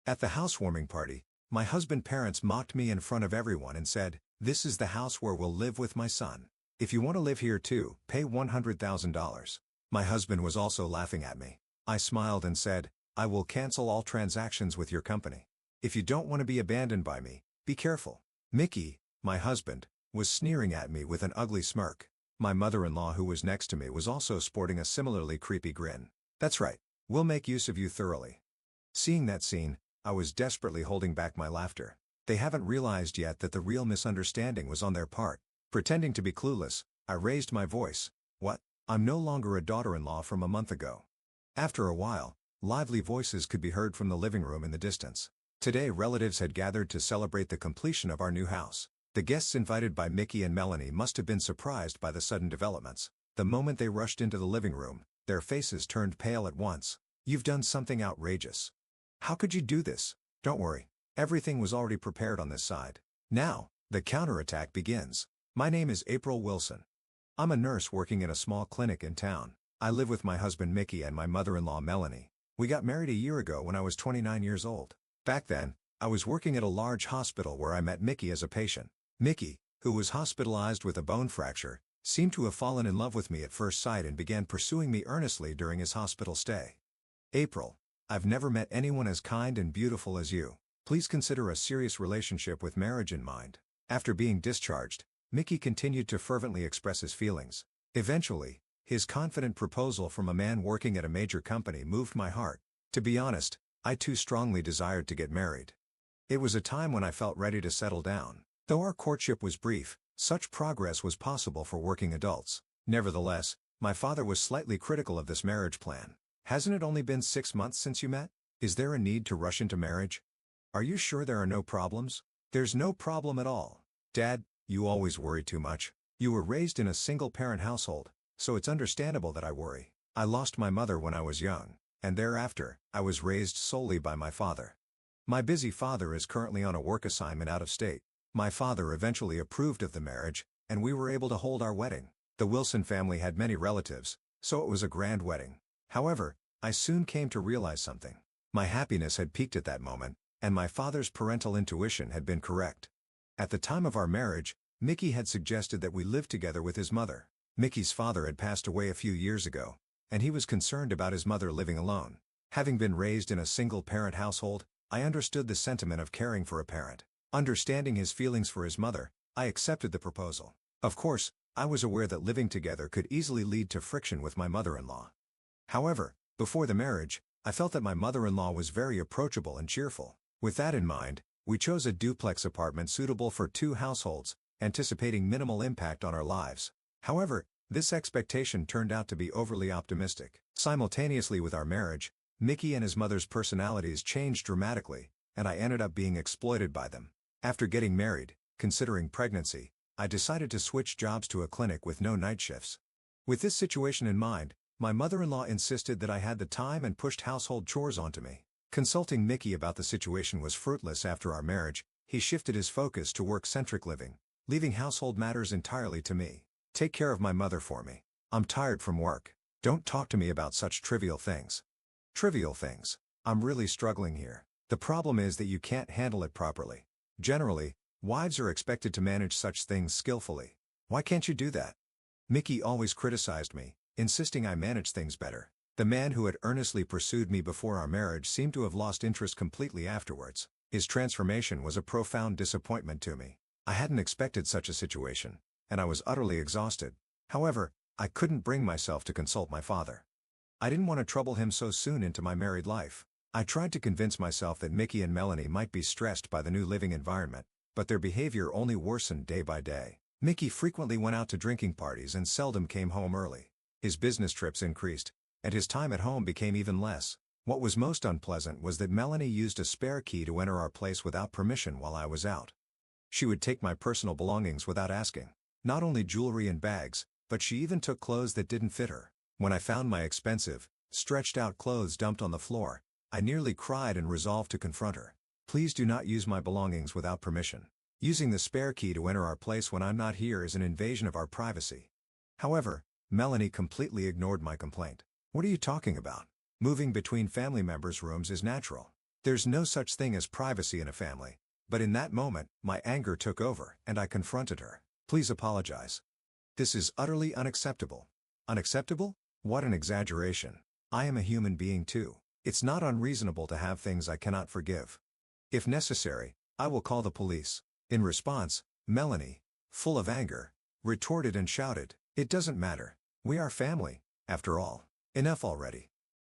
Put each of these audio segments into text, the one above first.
At the housewarming party, my husband's parents mocked me in front of everyone and said, "This is the house where we'll live with my son. If you want to live here too, pay $100,000. My husband was also laughing at me. I smiled and said, "I will cancel all transactions with your company. If you don't want to be abandoned by me, be careful." Mickey, my husband, was sneering at me with an ugly smirk. My mother-in-law, who was next to me, was also sporting a similarly creepy grin. "That's right, we'll make use of you thoroughly." Seeing that scene, I was desperately holding back my laughter. They haven't realized yet that the real misunderstanding was on their part. Pretending to be clueless, I raised my voice. "What? I'm no longer a daughter-in-law from a month ago." After a while, lively voices could be heard from the living room in the distance. Today relatives had gathered to celebrate the completion of our new house. The guests invited by Mickey and Melanie must have been surprised by the sudden developments. The moment they rushed into the living room, their faces turned pale at once. "You've done something outrageous. How could you do this?" "Don't worry. Everything was already prepared on this side." Now, the counterattack begins. "My name is April Wilson. I'm a nurse working in a small clinic in town. I live with my husband Mickey and my mother-in-law Melanie. We got married a year ago when I was 29 years old. Back then, I was working at a large hospital where I met Mickey as a patient. Mickey, who was hospitalized with a bone fracture, seemed to have fallen in love with me at first sight and began pursuing me earnestly during his hospital stay. April, I've never met anyone as kind and beautiful as you. Please consider a serious relationship with marriage in mind." After being discharged, Mickey continued to fervently express his feelings. Eventually, his confident proposal from a man working at a major company moved my heart. To be honest, I too strongly desired to get married. It was a time when I felt ready to settle down. Though our courtship was brief, such progress was possible for working adults. Nevertheless, my father was slightly critical of this marriage plan. "Hasn't it only been 6 months since you met? Is there a need to rush into marriage? Are you sure there are no problems?" "There's no problem at all. Dad, you always worry too much. You were raised in a single-parent household, so it's understandable that I worry. I lost my mother when I was young, and thereafter, I was raised solely by my father. My busy father is currently on a work assignment out of state. My father eventually approved of the marriage, and we were able to hold our wedding. The Wilson family had many relatives, so it was a grand wedding. However, I soon came to realize something. My happiness had peaked at that moment, and my father's parental intuition had been correct. At the time of our marriage, Mickey had suggested that we live together with his mother. Mickey's father had passed away a few years ago, and he was concerned about his mother living alone. Having been raised in a single-parent household, I understood the sentiment of caring for a parent. Understanding his feelings for his mother, I accepted the proposal. Of course, I was aware that living together could easily lead to friction with my mother-in-law. However, before the marriage, I felt that my mother-in-law was very approachable and cheerful. With that in mind, we chose a duplex apartment suitable for 2 households, anticipating minimal impact on our lives. However, this expectation turned out to be overly optimistic. Simultaneously with our marriage, Mickey and his mother's personalities changed dramatically, and I ended up being exploited by them. After getting married, considering pregnancy, I decided to switch jobs to a clinic with no night shifts. With this situation in mind, my mother-in-law insisted that I had the time and pushed household chores onto me. Consulting Mickey about the situation was fruitless. After our marriage, he shifted his focus to work-centric living, leaving household matters entirely to me. "Take care of my mother for me. I'm tired from work. Don't talk to me about such trivial things." "Trivial things? I'm really struggling here. The problem is that you can't handle it properly. Generally, wives are expected to manage such things skillfully. Why can't you do that?" Mickey always criticized me, insisting I manage things better. The man who had earnestly pursued me before our marriage seemed to have lost interest completely afterwards. His transformation was a profound disappointment to me. I hadn't expected such a situation, and I was utterly exhausted. However, I couldn't bring myself to consult my father. I didn't want to trouble him so soon into my married life. I tried to convince myself that Mickey and Melanie might be stressed by the new living environment, but their behavior only worsened day by day. Mickey frequently went out to drinking parties and seldom came home early. His business trips increased, and his time at home became even less. What was most unpleasant was that Melanie used a spare key to enter our place without permission while I was out. She would take my personal belongings without asking. Not only jewelry and bags, but she even took clothes that didn't fit her. When I found my expensive, stretched-out clothes dumped on the floor, I nearly cried and resolved to confront her. "Please do not use my belongings without permission. Using the spare key to enter our place when I'm not here is an invasion of our privacy." However, Melanie completely ignored my complaint. "What are you talking about? Moving between family members' rooms is natural. There's no such thing as privacy in a family. But in that moment, my anger took over, and I confronted her. Please apologize. This is utterly unacceptable. Unacceptable? What an exaggeration. I am a human being too. It's not unreasonable to have things I cannot forgive. If necessary, I will call the police. In response, Melanie, full of anger, retorted and shouted, "It doesn't matter. We are family, after all. Enough already."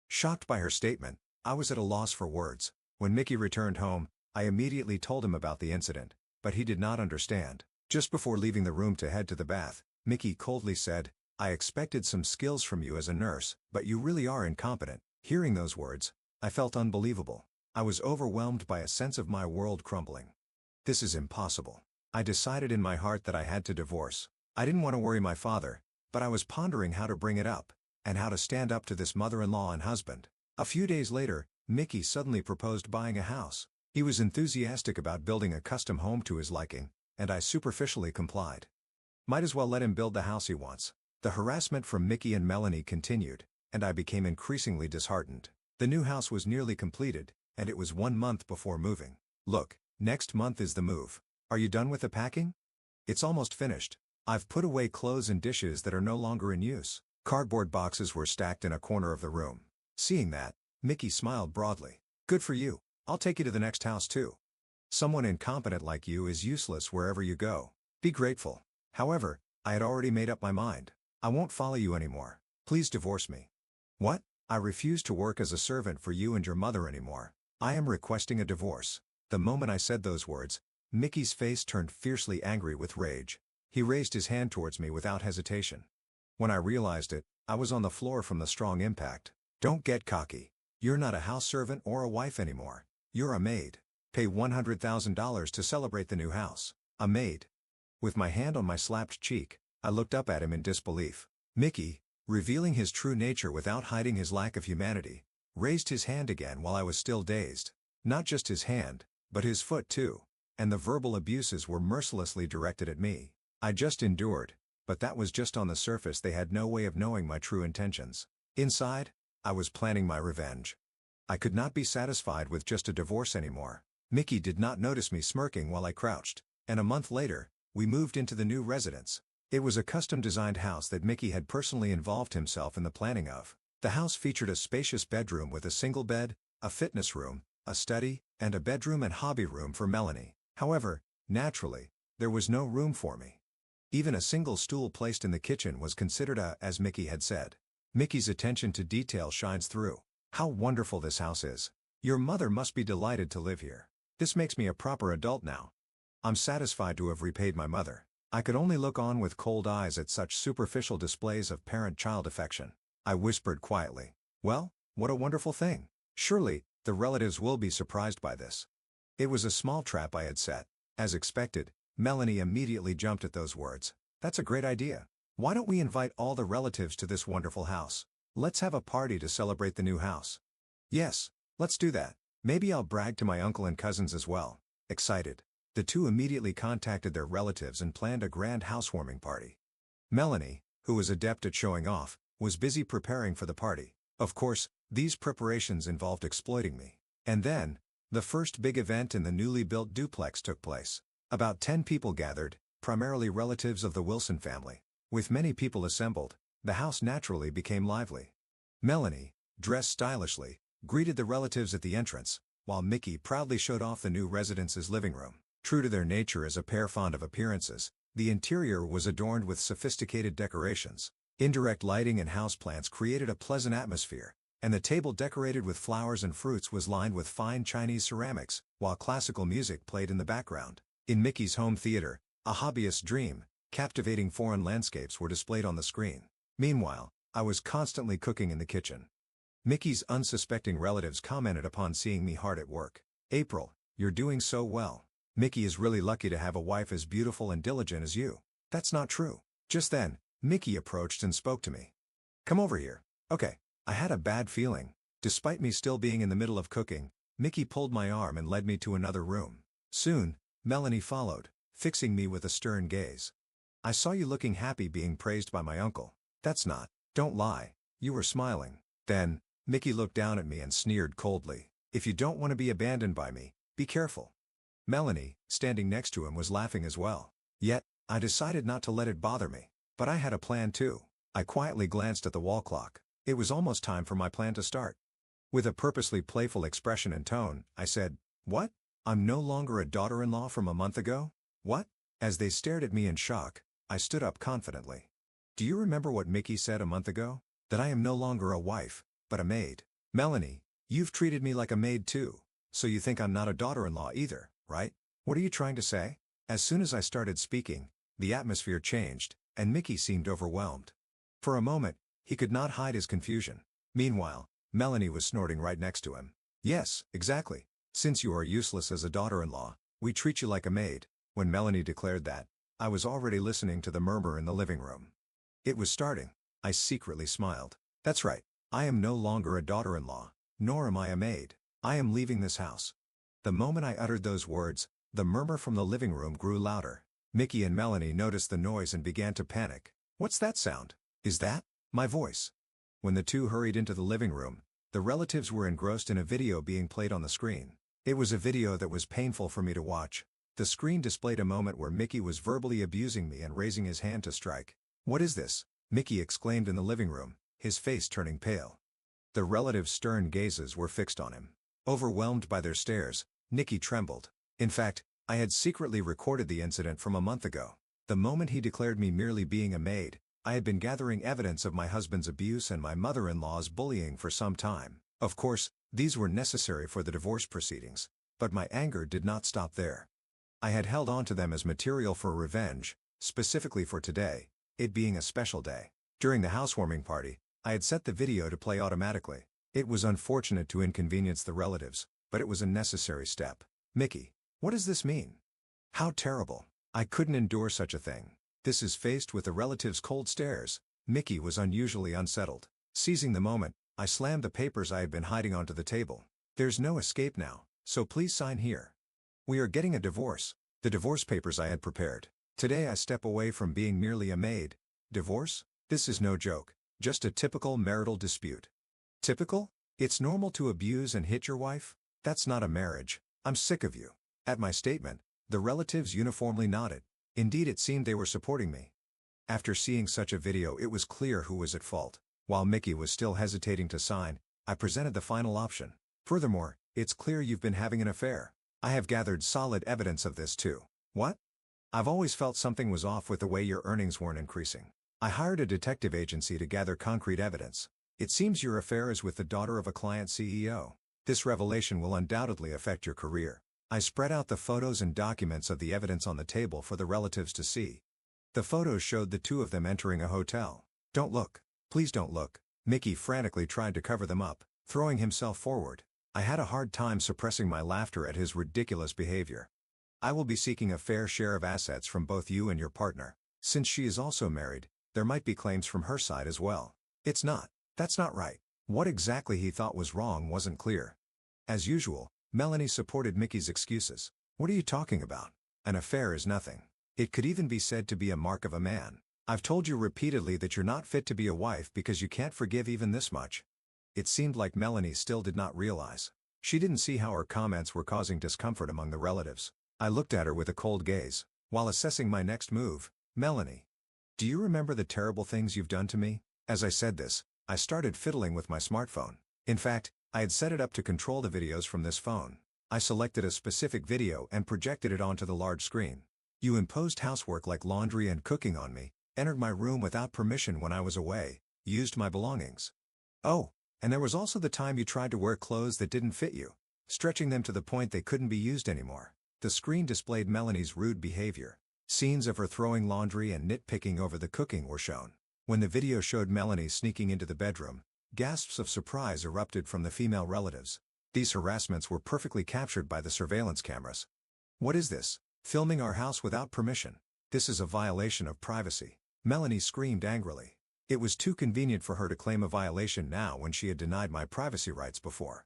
Shocked by her statement, I was at a loss for words. When Mickey returned home, I immediately told him about the incident, but he did not understand. Just before leaving the room to head to the bath, Mickey coldly said, "I expected some skills from you as a nurse, but you really are incompetent." Hearing those words, I felt unbelievable. I was overwhelmed by a sense of my world crumbling. This is impossible. I decided in my heart that I had to divorce. I didn't want to worry my father, but I was pondering how to bring it up, and how to stand up to this mother-in-law and husband. A few days later, Mickey suddenly proposed buying a house. He was enthusiastic about building a custom home to his liking, and I superficially complied. Might as well let him build the house he wants. The harassment from Mickey and Melanie continued, and I became increasingly disheartened. The new house was nearly completed, and it was 1 month before moving. "Look, next month is the move. Are you done with the packing?" "It's almost finished. I've put away clothes and dishes that are no longer in use." Cardboard boxes were stacked in a corner of the room. Seeing that, Mickey smiled broadly. "Good for you. I'll take you to the next house too. Someone incompetent like you is useless wherever you go. Be grateful." However, I had already made up my mind. "I won't follow you anymore. Please divorce me." "What? I refuse to work as a servant for you and your mother anymore. I am requesting a divorce." The moment I said those words, Mickey's face turned fiercely angry with rage. He raised his hand towards me without hesitation. When I realized it, I was on the floor from the strong impact. "Don't get cocky. You're not a house servant or a wife anymore. You're a maid. Pay $100,000 to celebrate the new house." A maid? With my hand on my slapped cheek, I looked up at him in disbelief. Mickey, revealing his true nature without hiding his lack of humanity, raised his hand again while I was still dazed. Not just his hand, but his foot too. And the verbal abuses were mercilessly directed at me. I just endured, but that was just on the surface. They had no way of knowing my true intentions. Inside, I was planning my revenge. I could not be satisfied with just a divorce anymore. Mickey did not notice me smirking while I crouched, and a month later, we moved into the new residence. It was a custom-designed house that Mickey had personally involved himself in the planning of. The house featured a spacious bedroom with a single bed, a fitness room, a study, and a bedroom and hobby room for Melanie. However, naturally, there was no room for me. Even a single stool placed in the kitchen was considered as Mickey had said. Mickey's attention to detail shines through. "How wonderful this house is. Your mother must be delighted to live here. This makes me a proper adult now. I'm satisfied to have repaid my mother." I could only look on with cold eyes at such superficial displays of parent-child affection. I whispered quietly, "Well, what a wonderful thing. Surely, the relatives will be surprised by this." It was a small trap I had set. As expected, Melanie immediately jumped at those words. "That's a great idea. Why don't we invite all the relatives to this wonderful house? Let's have a party to celebrate the new house." "Yes, let's do that. Maybe I'll brag to my uncle and cousins as well." Excited, the two immediately contacted their relatives and planned a grand housewarming party. Melanie, who was adept at showing off, was busy preparing for the party. Of course, these preparations involved exploiting me. And then, the first big event in the newly built duplex took place. About 10 people gathered, primarily relatives of the Wilson family. With many people assembled, the house naturally became lively. Melanie, dressed stylishly, greeted the relatives at the entrance, while Mickey proudly showed off the new residence's living room. True to their nature as a pair fond of appearances, the interior was adorned with sophisticated decorations. Indirect lighting and houseplants created a pleasant atmosphere, and the table decorated with flowers and fruits was lined with fine Chinese ceramics, while classical music played in the background. In Mickey's home theater, a hobbyist's dream, captivating foreign landscapes were displayed on the screen. Meanwhile, I was constantly cooking in the kitchen. Mickey's unsuspecting relatives commented upon seeing me hard at work. "April, you're doing so well. Mickey is really lucky to have a wife as beautiful and diligent as you." "That's not true." Just then, Mickey approached and spoke to me. "Come over here." "Okay." I had a bad feeling. Despite me still being in the middle of cooking, Mickey pulled my arm and led me to another room. Soon, Melanie followed, fixing me with a stern gaze. "I saw you looking happy being praised by my uncle." "That's not." "Don't lie. You were smiling." Then, Mickey looked down at me and sneered coldly. If you don't want to be abandoned by me, be careful. Melanie, standing next to him, was laughing as well. Yet, I decided not to let it bother me. But I had a plan too. I quietly glanced at the wall clock. It was almost time for my plan to start. With a purposely playful expression and tone, I said, "What? I'm no longer a daughter-in-law from a month ago? What?" As they stared at me in shock, I stood up confidently. "Do you remember what Mickey said a month ago? That I am no longer a wife, but a maid. Melanie, you've treated me like a maid too, so you think I'm not a daughter-in-law either, right? What are you trying to say?" As soon as I started speaking, the atmosphere changed, and Mickey seemed overwhelmed. For a moment, he could not hide his confusion. Meanwhile, Melanie was snorting right next to him. "Yes, exactly. Since you are useless as a daughter-in-law, we treat you like a maid." When Melanie declared that, I was already listening to the murmur in the living room. It was starting. I secretly smiled. "That's right. I am no longer a daughter-in-law, nor am I a maid. I am leaving this house." The moment I uttered those words, the murmur from the living room grew louder. Mickey and Melanie noticed the noise and began to panic. "What's that sound? Is that my voice?" When the two hurried into the living room, the relatives were engrossed in a video being played on the screen. It was a video that was painful for me to watch. The screen displayed a moment where Mickey was verbally abusing me and raising his hand to strike. "What is this?" Mickey exclaimed in the living room, his face turning pale. The relatives' stern gazes were fixed on him. Overwhelmed by their stares, Nicky trembled. In fact, I had secretly recorded the incident from a month ago. The moment he declared me merely being a maid, I had been gathering evidence of my husband's abuse and my mother-in-law's bullying for some time. Of course, these were necessary for the divorce proceedings. But my anger did not stop there. I had held on to them as material for revenge, specifically for today, it being a special day. During the housewarming party, I had set the video to play automatically. It was unfortunate to inconvenience the relatives, but it was a necessary step. "Mickey, what does this mean? How terrible. I couldn't endure such a thing." This is faced with the relatives' cold stares. Mickey was unusually unsettled. Seizing the moment, I slammed the papers I had been hiding onto the table. "There's no escape now, so please sign here. We are getting a divorce." The divorce papers I had prepared. Today I step away from being merely a maid. Divorce? This is no joke, just a typical marital dispute. Typical? It's normal to abuse and hit your wife? That's not a marriage. I'm sick of you. At my statement, the relatives uniformly nodded. Indeed, it seemed they were supporting me. After seeing such a video, it was clear who was at fault. While Mickey was still hesitating to sign, I presented the final option. "Furthermore, it's clear you've been having an affair. I have gathered solid evidence of this too." "What?" "I've always felt something was off with the way your earnings weren't increasing. I hired a detective agency to gather concrete evidence. It seems your affair is with the daughter of a client CEO. This revelation will undoubtedly affect your career." I spread out the photos and documents of the evidence on the table for the relatives to see. The photos showed the two of them entering a hotel. "Don't look. Please don't look." Mickey frantically tried to cover them up, throwing himself forward. I had a hard time suppressing my laughter at his ridiculous behavior. "I will be seeking a fair share of assets from both you and your partner. Since she is also married, there might be claims from her side as well." "It's not. That's not right." What exactly he thought was wrong wasn't clear. As usual, Melanie supported Mickey's excuses. "What are you talking about? An affair is nothing. It could even be said to be a mark of a man. I've told you repeatedly that you're not fit to be a wife because you can't forgive even this much." It seemed like Melanie still did not realize. She didn't see how her comments were causing discomfort among the relatives. I looked at her with a cold gaze. While assessing my next move, "Melanie, do you remember the terrible things you've done to me?" As I said this, I started fiddling with my smartphone. In fact, I had set it up to control the videos from this phone. I selected a specific video and projected it onto the large screen. "You imposed housework like laundry and cooking on me, entered my room without permission when I was away, used my belongings. Oh, and there was also the time you tried to wear clothes that didn't fit you, stretching them to the point they couldn't be used anymore." The screen displayed Melanie's rude behavior. Scenes of her throwing laundry and nitpicking over the cooking were shown. When the video showed Melanie sneaking into the bedroom, gasps of surprise erupted from the female relatives. These harassments were perfectly captured by the surveillance cameras. "What is this? Filming our house without permission? This is a violation of privacy." Melanie screamed angrily. It was too convenient for her to claim a violation now when she had denied my privacy rights before.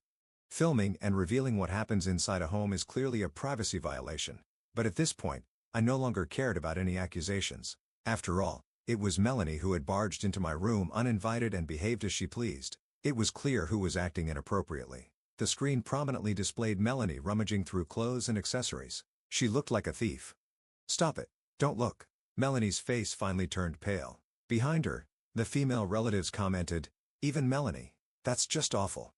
Filming and revealing what happens inside a home is clearly a privacy violation, but at this point, I no longer cared about any accusations. After all, it was Melanie who had barged into my room uninvited and behaved as she pleased. It was clear who was acting inappropriately. The screen prominently displayed Melanie rummaging through clothes and accessories. She looked like a thief. "Stop it. Don't look." Melanie's face finally turned pale. Behind her, the female relatives commented, "Even Melanie. That's just awful.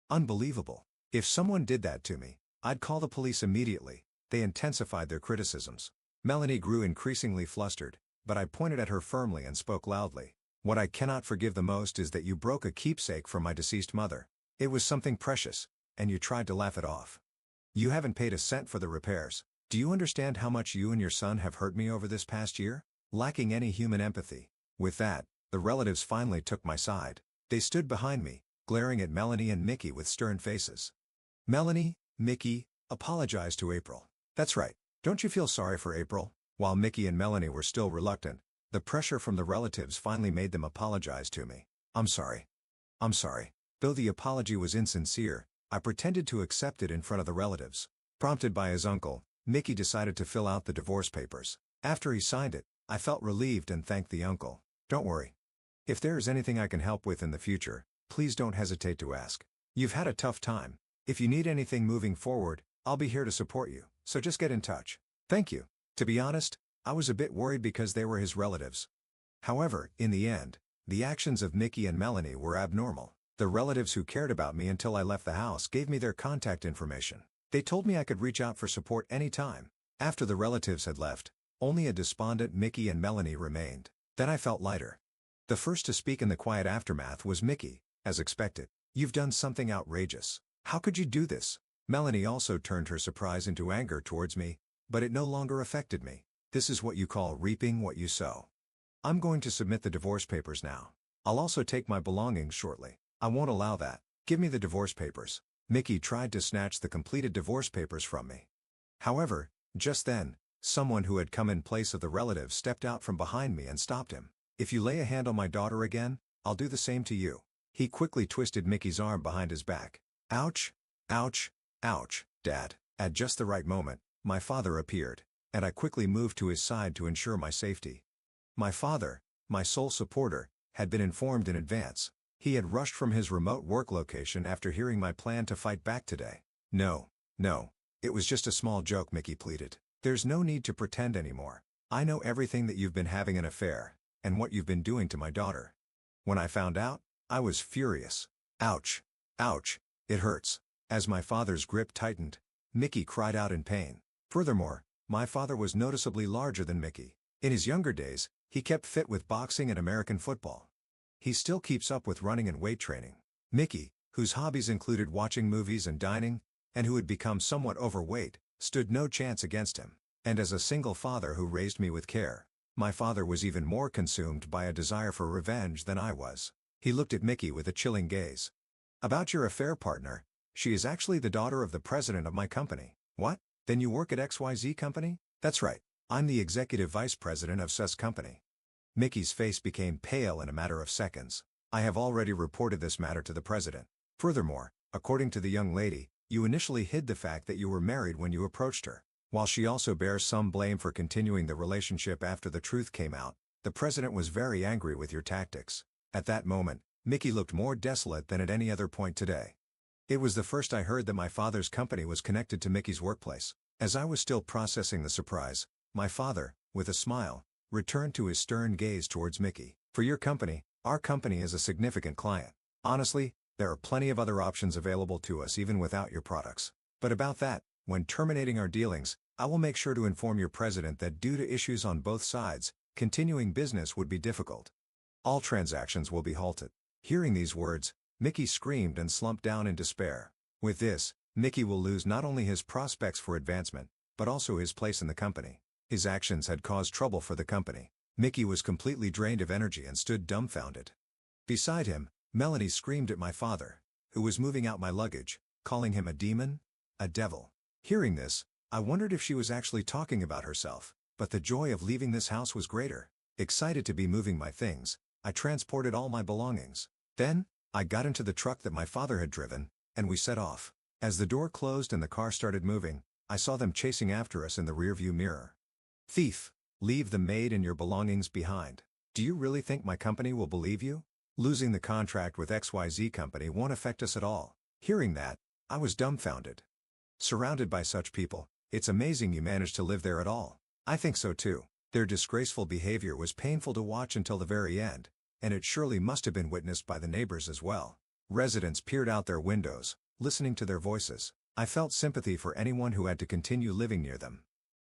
Unbelievable. If someone did that to me, I'd call the police immediately." They intensified their criticisms. Melanie grew increasingly flustered, but I pointed at her firmly and spoke loudly. "What I cannot forgive the most is that you broke a keepsake from my deceased mother. It was something precious, and you tried to laugh it off. You haven't paid a cent for the repairs. Do you understand how much you and your son have hurt me over this past year?" Lacking any human empathy. With that, the relatives finally took my side. They stood behind me, glaring at Melanie and Mickey with stern faces. "Melanie, Mickey, apologize to April. That's right. Don't you feel sorry for April?" While Mickey and Melanie were still reluctant, the pressure from the relatives finally made them apologize to me. "I'm sorry. I'm sorry." Though the apology was insincere, I pretended to accept it in front of the relatives. Prompted by his uncle, Mickey decided to fill out the divorce papers. After he signed it, I felt relieved and thanked the uncle. "Don't worry. If there is anything I can help with in the future, please don't hesitate to ask. You've had a tough time. If you need anything moving forward, I'll be here to support you, so just get in touch." "Thank you." To be honest, I was a bit worried because they were his relatives. However, in the end, the actions of Mickey and Melanie were abnormal. The relatives who cared about me until I left the house gave me their contact information. They told me I could reach out for support anytime. After the relatives had left, only a despondent Mickey and Melanie remained. Then I felt lighter. The first to speak in the quiet aftermath was Mickey, as expected. "You've done something outrageous. How could you do this?" Melanie also turned her surprise into anger towards me, but it no longer affected me. "This is what you call reaping what you sow. I'm going to submit the divorce papers now. I'll also take my belongings shortly." "I won't allow that. Give me the divorce papers." Mickey tried to snatch the completed divorce papers from me. However, just then, someone who had come in place of the relative stepped out from behind me and stopped him. "If you lay a hand on my daughter again, I'll do the same to you." He quickly twisted Mickey's arm behind his back. "Ouch! Ouch! Ouch, Dad." At just the right moment, my father appeared, and I quickly moved to his side to ensure my safety. My father, my sole supporter, had been informed in advance. He had rushed from his remote work location after hearing my plan to fight back today. No, it was just a small joke," Mickey pleaded. "There's no need to pretend anymore. I know everything that you've been having an affair, and what you've been doing to my daughter." When I found out, I was furious. "Ouch! Ouch! It hurts." As my father's grip tightened, Mickey cried out in pain. Furthermore, my father was noticeably larger than Mickey. In his younger days, he kept fit with boxing and American football. He still keeps up with running and weight training. Mickey, whose hobbies included watching movies and dining, and who had become somewhat overweight, stood no chance against him. And as a single father who raised me with care, my father was even more consumed by a desire for revenge than I was. He looked at Mickey with a chilling gaze. "About your affair partner, she is actually the daughter of the president of my company." "What? Then you work at XYZ Company?" "That's right. I'm the executive vice president of SUS Company." Mickey's face became pale in a matter of seconds. "I have already reported this matter to the president. Furthermore, according to the young lady, you initially hid the fact that you were married when you approached her. While she also bears some blame for continuing the relationship after the truth came out, the president was very angry with your tactics." At that moment, Mickey looked more desolate than at any other point today. It was the first I heard that my father's company was connected to Mickey's workplace. As I was still processing the surprise, my father, with a smile, returned to his stern gaze towards Mickey. "For your company, our company is a significant client. Honestly, there are plenty of other options available to us even without your products. But about that, when terminating our dealings, I will make sure to inform your president that due to issues on both sides, continuing business would be difficult. All transactions will be halted." Hearing these words, Mickey screamed and slumped down in despair. With this, Mickey will lose not only his prospects for advancement, but also his place in the company. His actions had caused trouble for the company. Mickey was completely drained of energy and stood dumbfounded. Beside him, Melanie screamed at my father, who was moving out my luggage, calling him a demon, a devil. Hearing this, I wondered if she was actually talking about herself, but the joy of leaving this house was greater. Excited to be moving my things, I transported all my belongings. Then, I got into the truck that my father had driven, and we set off. As the door closed and the car started moving, I saw them chasing after us in the rearview mirror. "Thief! Leave the maid and your belongings behind. Do you really think my company will believe you? Losing the contract with XYZ Company won't affect us at all." Hearing that, I was dumbfounded. Surrounded by such people, it's amazing you managed to live there at all. I think so too. Their disgraceful behavior was painful to watch until the very end, and it surely must have been witnessed by the neighbors as well. Residents peered out their windows, listening to their voices. I felt sympathy for anyone who had to continue living near them.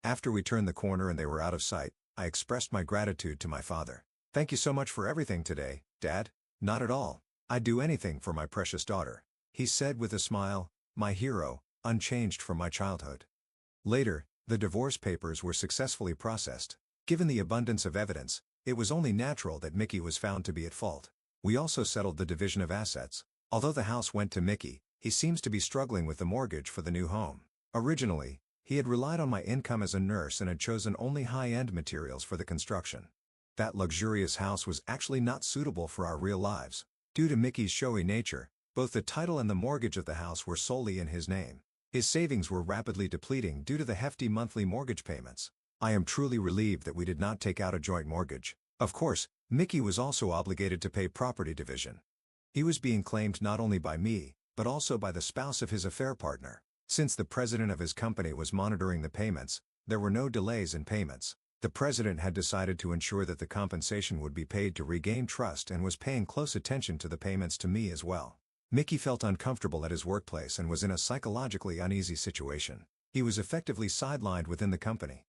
After we turned the corner and they were out of sight, I expressed my gratitude to my father. "Thank you so much for everything today, Dad." "Not at all. I'd do anything for my precious daughter," he said with a smile, my hero, unchanged from my childhood. Later, the divorce papers were successfully processed. Given the abundance of evidence, it was only natural that Mickey was found to be at fault. We also settled the division of assets. Although the house went to Mickey, he seems to be struggling with the mortgage for the new home. Originally, he had relied on my income as a nurse and had chosen only high-end materials for the construction. That luxurious house was actually not suitable for our real lives. Due to Mickey's showy nature, both the title and the mortgage of the house were solely in his name. His savings were rapidly depleting due to the hefty monthly mortgage payments. I am truly relieved that we did not take out a joint mortgage. Of course, Mickey was also obligated to pay property division. He was being claimed not only by me, but also by the spouse of his affair partner. Since the president of his company was monitoring the payments, there were no delays in payments. The president had decided to ensure that the compensation would be paid to regain trust and was paying close attention to the payments to me as well. Mickey felt uncomfortable at his workplace and was in a psychologically uneasy situation. He was effectively sidelined within the company.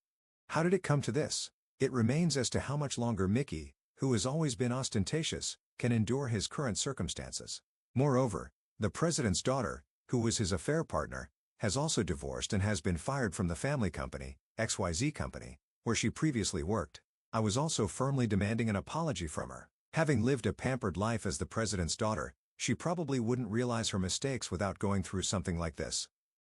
How did it come to this? It remains as to how much longer Mickey, who has always been ostentatious, can endure his current circumstances. Moreover, the president's daughter, who was his affair partner, has also divorced and has been fired from the family company, XYZ Company, where she previously worked. I was also firmly demanding an apology from her. Having lived a pampered life as the president's daughter, she probably wouldn't realize her mistakes without going through something like this.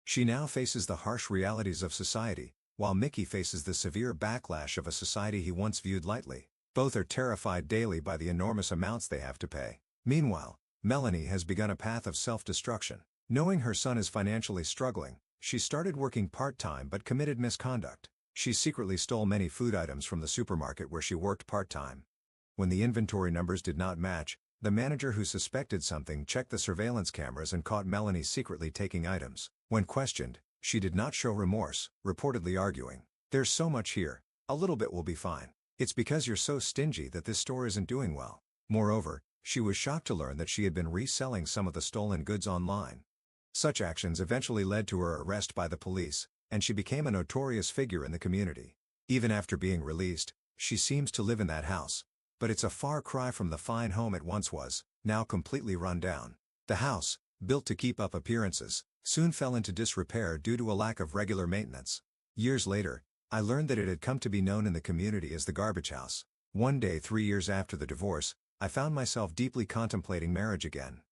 She now faces the harsh realities of society, while Mickey faces the severe backlash of a society he once viewed lightly. Both are terrified daily by the enormous amounts they have to pay. Meanwhile, Melanie has begun a path of self-destruction. Knowing her son is financially struggling, she started working part-time but committed misconduct. She secretly stole many food items from the supermarket where she worked part-time. When the inventory numbers did not match, the manager who suspected something checked the surveillance cameras and caught Melanie secretly taking items. When questioned, she did not show remorse, reportedly arguing, "There's so much here, a little bit will be fine. It's because you're so stingy that this store isn't doing well." Moreover, she was shocked to learn that she had been reselling some of the stolen goods online. Such actions eventually led to her arrest by the police, and she became a notorious figure in the community. Even after being released, she seems to live in that house. But it's a far cry from the fine home it once was, now completely run down. The house, built to keep up appearances, soon fell into disrepair due to a lack of regular maintenance. Years later, I learned that it had come to be known in the community as the garbage house. One day 3 years after the divorce, I found myself deeply contemplating marriage again.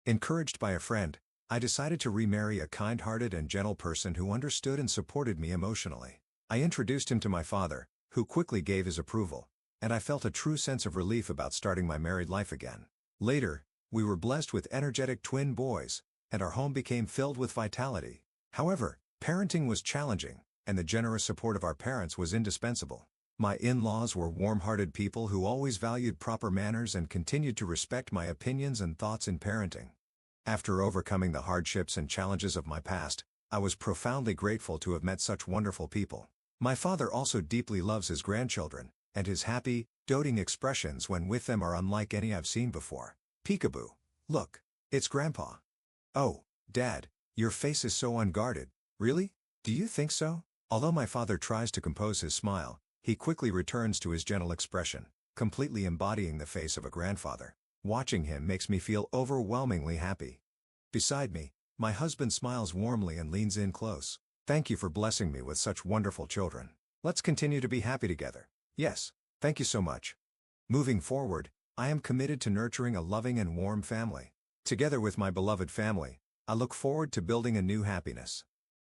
Encouraged by a friend, I decided to remarry a kind-hearted and gentle person who understood and supported me emotionally. I introduced him to my father, who quickly gave his approval, and I felt a true sense of relief about starting my married life again. Later, we were blessed with energetic twin boys, and our home became filled with vitality. However, parenting was challenging, and the generous support of our parents was indispensable. My in-laws were warm-hearted people who always valued proper manners and continued to respect my opinions and thoughts in parenting. After overcoming the hardships and challenges of my past, I was profoundly grateful to have met such wonderful people. My father also deeply loves his grandchildren, and his happy, doting expressions when with them are unlike any I've seen before. "Peekaboo. Look. It's Grandpa." "Oh, Dad, your face is so unguarded." "Really? Do you think so?" Although my father tries to compose his smile, he quickly returns to his gentle expression, completely embodying the face of a grandfather. Watching him makes me feel overwhelmingly happy. Beside me, my husband smiles warmly and leans in close. "Thank you for blessing me with such wonderful children. Let's continue to be happy together." "Yes, thank you so much." Moving forward, I am committed to nurturing a loving and warm family. Together with my beloved family, I look forward to building a new happiness.